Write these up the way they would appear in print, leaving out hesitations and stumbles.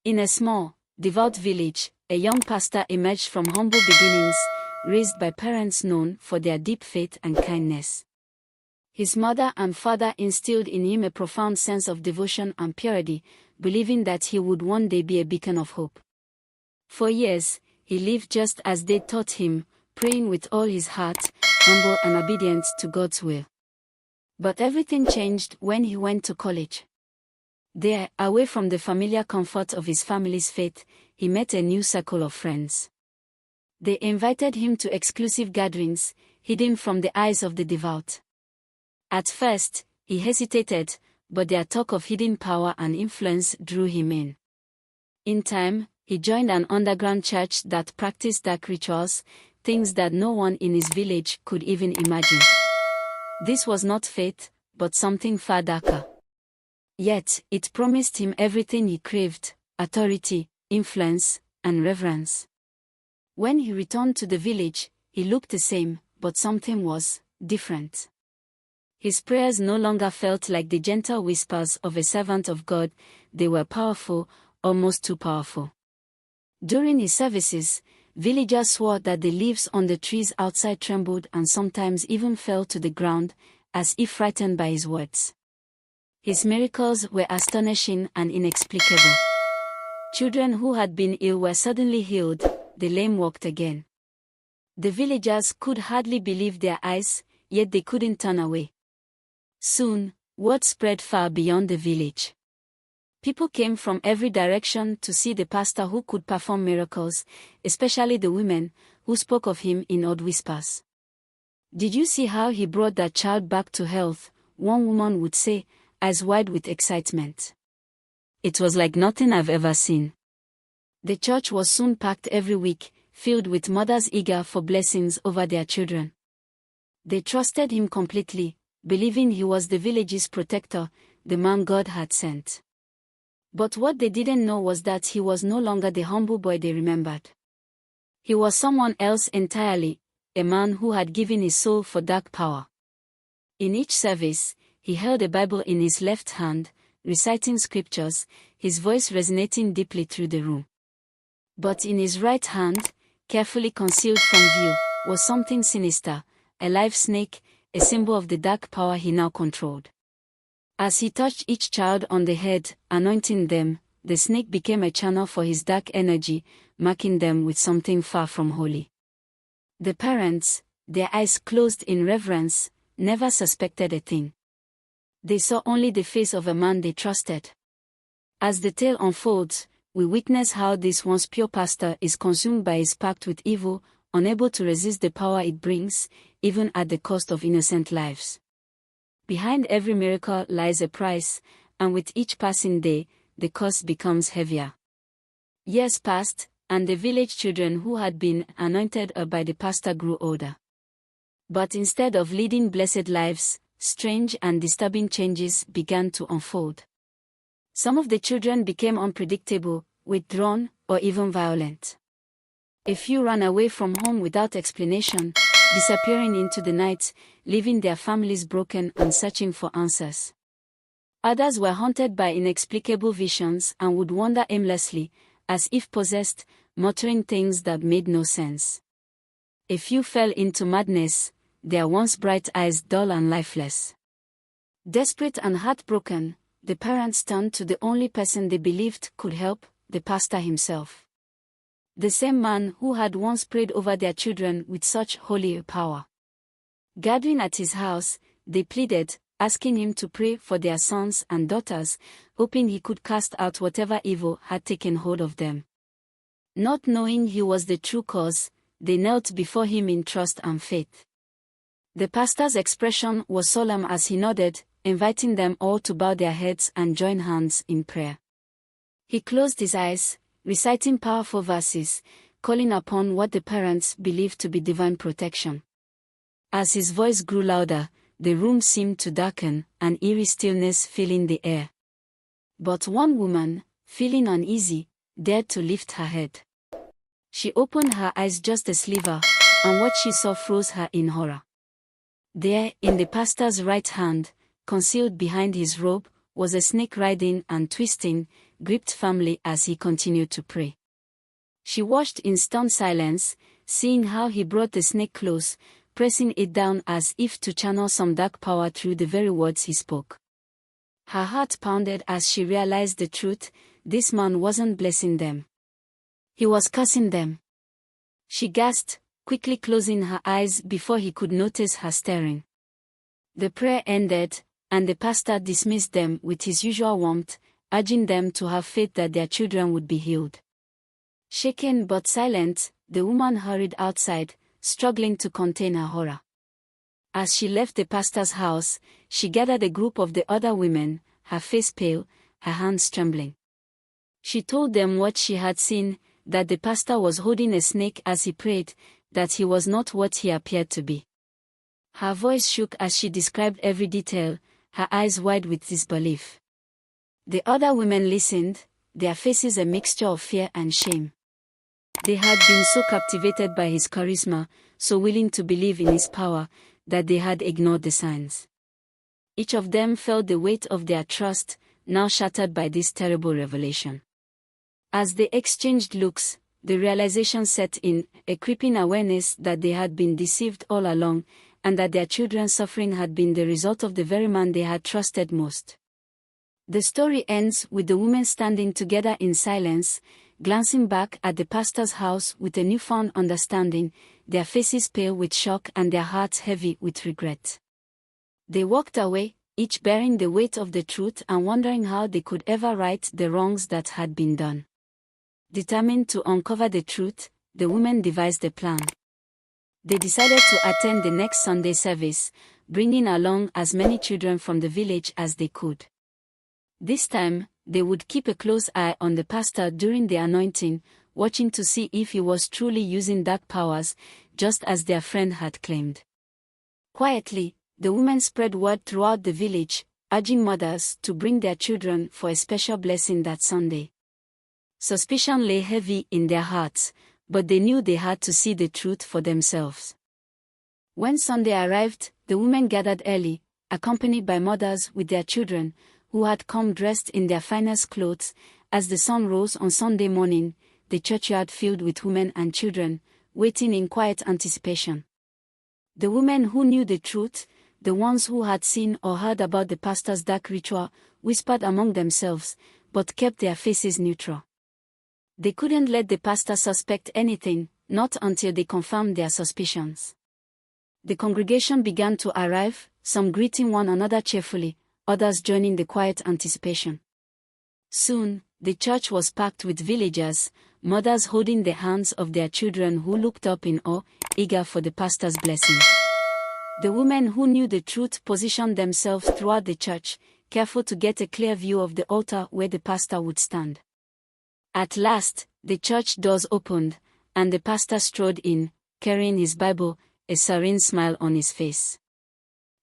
In a small, devout village, a young pastor emerged from humble beginnings, raised by parents known for their deep faith and kindness. His mother and father instilled in him a profound sense of devotion and purity, believing that he would one day be a beacon of hope. For years, he lived just as they taught him, praying with all his heart, humble and obedient to God's will. But everything changed when he went to college. There, away from the familiar comfort of his family's faith, he met a new circle of friends. They invited him to exclusive gatherings, hidden from the eyes of the devout. At first, he hesitated, but their talk of hidden power and influence drew him in. In time, he joined an underground church that practiced dark rituals, things that no one in his village could even imagine. This was not faith, but something far darker. Yet, it promised him everything he craved: authority, influence, and reverence. When he returned to the village, he looked the same, but something was different. His prayers no longer felt like the gentle whispers of a servant of God, they were powerful, almost too powerful. During his services, villagers swore that the leaves on the trees outside trembled and sometimes even fell to the ground, as if frightened by his words. His miracles were astonishing and inexplicable. Children who had been ill were suddenly healed, the lame walked again. The villagers could hardly believe their eyes, yet they couldn't turn away. Soon, word spread far beyond the village. People came from every direction to see the pastor who could perform miracles, especially the women, who spoke of him in odd whispers. "Did you see how he brought that child back to health?" one woman would say, eyes wide with excitement. "It was like nothing I've ever seen." The church was soon packed every week, filled with mothers eager for blessings over their children. They trusted him completely, believing he was the village's protector, the man God had sent. But what they didn't know was that he was no longer the humble boy they remembered. He was someone else entirely, a man who had given his soul for dark power. In each service, he held a Bible in his left hand, reciting scriptures, his voice resonating deeply through the room. But in his right hand, carefully concealed from view, was something sinister, a live snake, a symbol of the dark power he now controlled. As he touched each child on the head, anointing them, the snake became a channel for his dark energy, marking them with something far from holy. The parents, their eyes closed in reverence, never suspected a thing. They saw only the face of a man they trusted. As the tale unfolds, we witness how this once pure pastor is consumed by his pact with evil, unable to resist the power it brings, even at the cost of innocent lives. Behind every miracle lies a price, and with each passing day, the cost becomes heavier. Years passed, and the village children who had been anointed by the pastor grew older. But instead of leading blessed lives, strange and disturbing changes began to unfold. Some of the children became unpredictable, withdrawn, or even violent. A few ran away from home without explanation, disappearing into the night, leaving their families broken and searching for answers. Others were haunted by inexplicable visions and would wander aimlessly, as if possessed, muttering things that made no sense. A few fell into madness, their once bright eyes dull and lifeless. Desperate and heartbroken, the parents turned to the only person they believed could help, the pastor himself. The same man who had once prayed over their children with such holy power. Gathering at his house, they pleaded, asking him to pray for their sons and daughters, hoping he could cast out whatever evil had taken hold of them. Not knowing he was the true cause, they knelt before him in trust and faith. The pastor's expression was solemn as he nodded, inviting them all to bow their heads and join hands in prayer. He closed his eyes, reciting powerful verses, calling upon what the parents believed to be divine protection. As his voice grew louder, the room seemed to darken, an eerie stillness filling the air. But one woman, feeling uneasy, dared to lift her head. She opened her eyes just a sliver, and what she saw froze her in horror. There, in the pastor's right hand, concealed behind his robe, was a snake writhing and twisting, gripped firmly as he continued to pray. She watched in stunned silence, seeing how he brought the snake close, pressing it down as if to channel some dark power through the very words he spoke. Her heart pounded as she realized the truth: this man wasn't blessing them. He was cursing them. She gasped, quickly closing her eyes before he could notice her staring. The prayer ended, and the pastor dismissed them with his usual warmth, urging them to have faith that their children would be healed. Shaken but silent, the woman hurried outside, struggling to contain her horror. As she left the pastor's house, she gathered a group of the other women, her face pale, her hands trembling. She told them what she had seen, that the pastor was holding a snake as he prayed, that he was not what he appeared to be. Her voice shook as she described every detail, her eyes wide with disbelief. The other women listened, their faces a mixture of fear and shame. They had been so captivated by his charisma, so willing to believe in his power, that they had ignored the signs. Each of them felt the weight of their trust, now shattered by this terrible revelation. As they exchanged looks, the realization set in, a creeping awareness that they had been deceived all along, and that their children's suffering had been the result of the very man they had trusted most. The story ends with the women standing together in silence, glancing back at the pastor's house with a newfound understanding, their faces pale with shock and their hearts heavy with regret. They walked away, each bearing the weight of the truth and wondering how they could ever right the wrongs that had been done. Determined to uncover the truth, the women devised a plan. They decided to attend the next Sunday service, bringing along as many children from the village as they could. This time, they would keep a close eye on the pastor during the anointing, watching to see if he was truly using dark powers, just as their friend had claimed. Quietly, the women spread word throughout the village, urging mothers to bring their children for a special blessing that Sunday. Suspicion lay heavy in their hearts, but they knew they had to see the truth for themselves. When Sunday arrived, the women gathered early, accompanied by mothers with their children, who had come dressed in their finest clothes. As the sun rose on Sunday morning, the churchyard filled with women and children, waiting in quiet anticipation. The women who knew the truth, the ones who had seen or heard about the pastor's dark ritual, whispered among themselves, but kept their faces neutral. They couldn't let the pastor suspect anything, not until they confirmed their suspicions. The congregation began to arrive, some greeting one another cheerfully, others joining the quiet anticipation. Soon, the church was packed with villagers, mothers holding the hands of their children who looked up in awe, eager for the pastor's blessing. The women who knew the truth positioned themselves throughout the church, careful to get a clear view of the altar where the pastor would stand. At last, the church doors opened, and the pastor strode in, carrying his Bible, a serene smile on his face.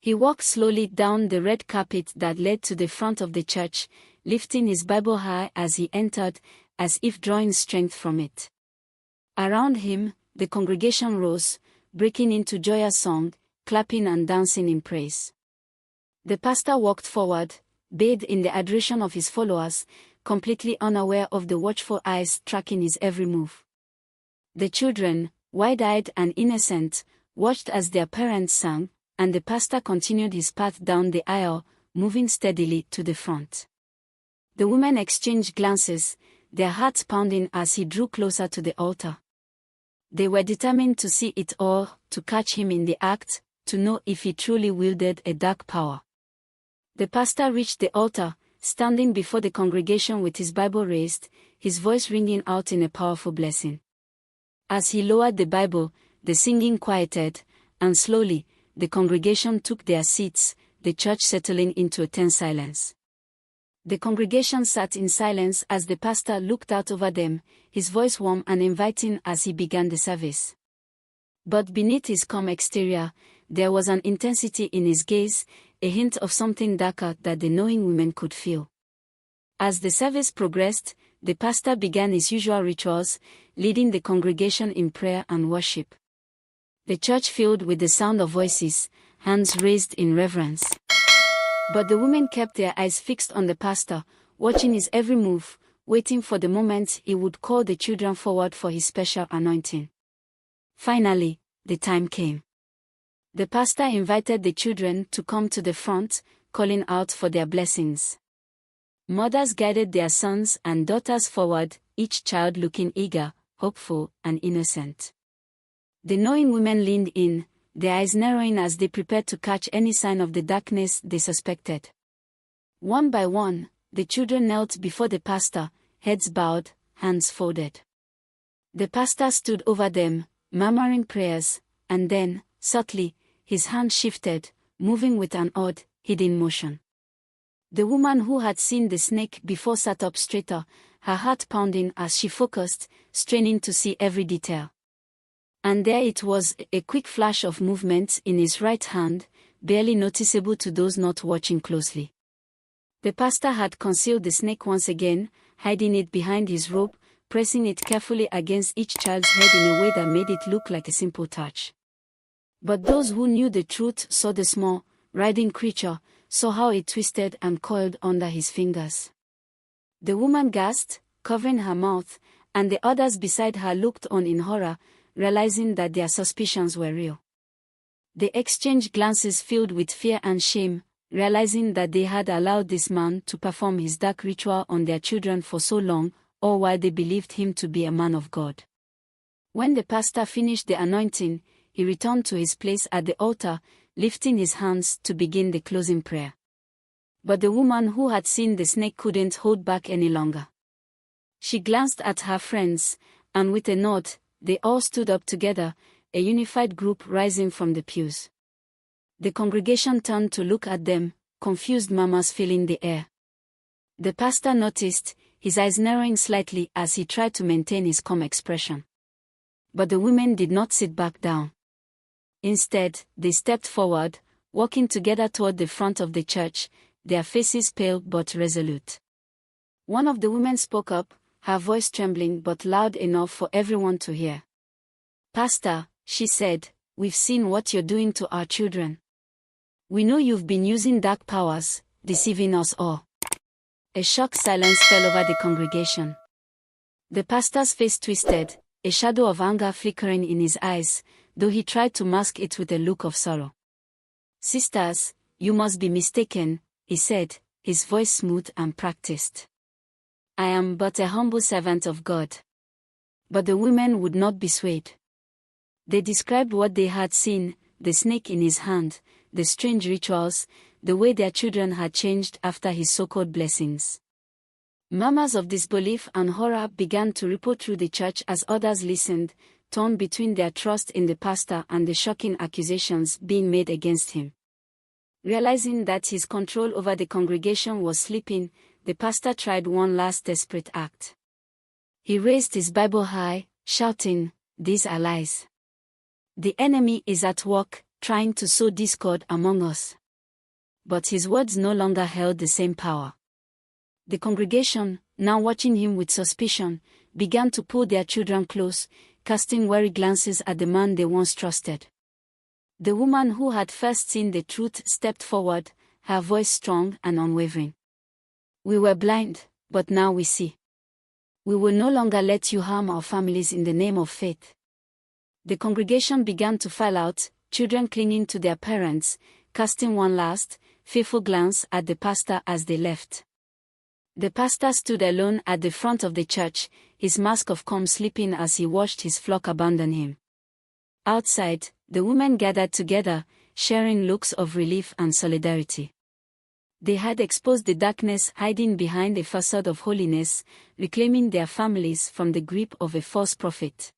He walked slowly down the red carpet that led to the front of the church, lifting his Bible high as he entered, as if drawing strength from it. Around him, the congregation rose, breaking into joyous song, clapping and dancing in praise. The pastor walked forward, bathed in the adoration of his followers, completely unaware of the watchful eyes tracking his every move. The children, wide-eyed and innocent, watched as their parents sang, and the pastor continued his path down the aisle, moving steadily to the front. The women exchanged glances, their hearts pounding as he drew closer to the altar. They were determined to see it all, to catch him in the act, to know if he truly wielded a dark power. The pastor reached the altar, standing before the congregation with his Bible raised, his voice ringing out in a powerful blessing. As he lowered the Bible, the singing quieted, and slowly, the congregation took their seats, the church settling into a tense silence. The congregation sat in silence as the pastor looked out over them, his voice warm and inviting as he began the service. But beneath his calm exterior, there was an intensity in his gaze, a hint of something darker that the knowing women could feel. As the service progressed, the pastor began his usual rituals, leading the congregation in prayer and worship. The church filled with the sound of voices, hands raised in reverence. But the women kept their eyes fixed on the pastor, watching his every move, waiting for the moment he would call the children forward for his special anointing. Finally, the time came. The pastor invited the children to come to the front, calling out for their blessings. Mothers guided their sons and daughters forward, each child looking eager, hopeful, and innocent. The knowing women leaned in, their eyes narrowing as they prepared to catch any sign of the darkness they suspected. One by one, the children knelt before the pastor, heads bowed, hands folded. The pastor stood over them, murmuring prayers, and then, subtly, his hand shifted, moving with an odd, hidden motion. The woman who had seen the snake before sat up straighter, her heart pounding as she focused, straining to see every detail. And there it was, a quick flash of movement in his right hand, barely noticeable to those not watching closely. The pastor had concealed the snake once again, hiding it behind his robe, pressing it carefully against each child's head in a way that made it look like a simple touch. But those who knew the truth saw the small, writhing creature, saw how it twisted and coiled under his fingers. The woman gasped, covering her mouth, and the others beside her looked on in horror, realizing that their suspicions were real. They exchanged glances filled with fear and shame, realizing that they had allowed this man to perform his dark ritual on their children for so long, all while they believed him to be a man of God. When the pastor finished the anointing, he returned to his place at the altar, lifting his hands to begin the closing prayer. But the woman who had seen the snake couldn't hold back any longer. She glanced at her friends, and with a nod, they all stood up together, a unified group rising from the pews. The congregation turned to look at them, confused murmurs filling the air. The pastor noticed, his eyes narrowing slightly as he tried to maintain his calm expression. But the women did not sit back down. Instead, they stepped forward, walking together toward the front of the church, their faces pale but resolute. One of the women spoke up, her voice trembling but loud enough for everyone to hear. "Pastor," she said, "we've seen what you're doing to our children. We know you've been using dark powers, deceiving us all." A shocked silence fell over the congregation. The pastor's face twisted, a shadow of anger flickering in his eyes, though he tried to mask it with a look of sorrow. "Sisters, you must be mistaken," he said, his voice smooth and practiced. "I am but a humble servant of God." But the women would not be swayed. They described what they had seen, the snake in his hand, the strange rituals, the way their children had changed after his so-called blessings. Murmurs of disbelief and horror began to ripple through the church as others listened, torn between their trust in the pastor and the shocking accusations being made against him. Realizing that his control over the congregation was slipping, the pastor tried one last desperate act. He raised his Bible high, shouting, "These are lies. The enemy is at work, trying to sow discord among us." But his words no longer held the same power. The congregation, now watching him with suspicion, began to pull their children close, casting wary glances at the man they once trusted. The woman who had first seen the truth stepped forward, her voice strong and unwavering. "We were blind, but now we see. We will no longer let you harm our families in the name of faith." The congregation began to file out, children clinging to their parents, casting one last, fearful glance at the pastor as they left. The pastor stood alone at the front of the church, his mask of calm slipping as he watched his flock abandon him. Outside, the women gathered together, sharing looks of relief and solidarity. They had exposed the darkness hiding behind a facade of holiness, reclaiming their families from the grip of a false prophet.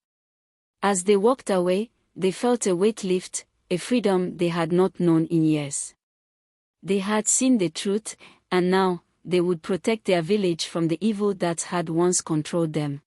As they walked away, they felt a weight lift, a freedom they had not known in years. They had seen the truth, and now, they would protect their village from the evil that had once controlled them.